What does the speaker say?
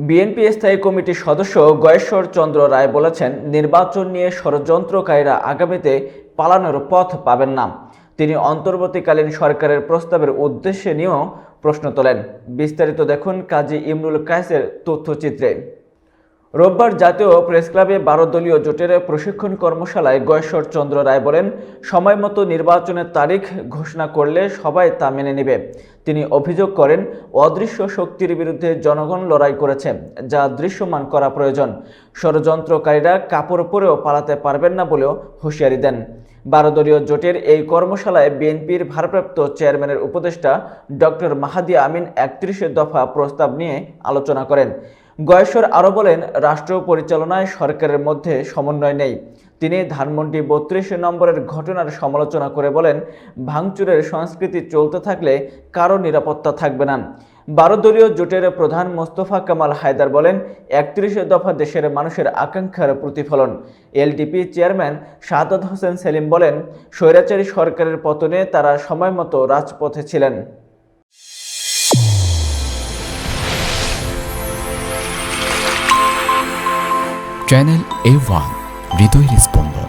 BNP স্থায়ী কমিটির সদস্য গয়েশ্বর চন্দ্র রায় বলেছেন, নির্বাচন নিয়ে ষড়যন্ত্রকারীরা আগামীতে পালানোর পথ পাবেন না। তিনি অন্তর্বর্তীকালীন সরকারের প্রস্তাবের উদ্দেশ্য নিয়েও প্রশ্ন তোলেন। বিস্তারিত দেখুন কাজী ইমরুল কায়েসের তথ্যচিত্রে। রোববার জাতীয় প্রেসক্লাবে ১২ দলীয় জোটের প্রশিক্ষণ কর্মশালায় গয়েশ্বর চন্দ্র রায় বলেন, সময়মতো নির্বাচনের তারিখ ঘোষণা করলে সবাই তা মেনে নেবে। তিনি অভিযোগ করেন, অদৃশ্য শক্তির বিরুদ্ধে জনগণ লড়াই করেছে, যা দৃশ্যমান করা প্রয়োজন। ষড়যন্ত্রকারীরা কাপড় পরেও পালাতে পারবেন না বলেও হুঁশিয়ারি দেন। ১২ দলীয় জোটের এই কর্মশালায় বিএনপির ভারপ্রাপ্ত চেয়ারম্যানের উপদেষ্টা ডক্টর মাহাদি আমিন ৩১ দফা প্রস্তাব নিয়ে আলোচনা করেন। গয়েশ্বর আরও বলেন, রাষ্ট্র পরিচালনায় সরকারের মধ্যে সমন্বয় নেই। তিনি ধানমন্ডি ৩২ নম্বরের ঘটনার সমালোচনা করে বলেন, ভাঙচুরের সংস্কৃতি চলতে থাকলে কারো নিরাপত্তা থাকবে না। ১২ দলীয় জোটের প্রধান মোস্তফা কামাল হায়দার বলেন, ৩১ দফা দেশের মানুষের আকাঙ্ক্ষার প্রতিফলন। এলডিপি চেয়ারম্যান শাহাদাত হোসেন সেলিম বলেন, স্বৈরাচারী সরকারের পতনে তারা সময়মতো রাজপথে ছিলেন। চ্যানেল A1 হৃদয়ের স্পন্দন।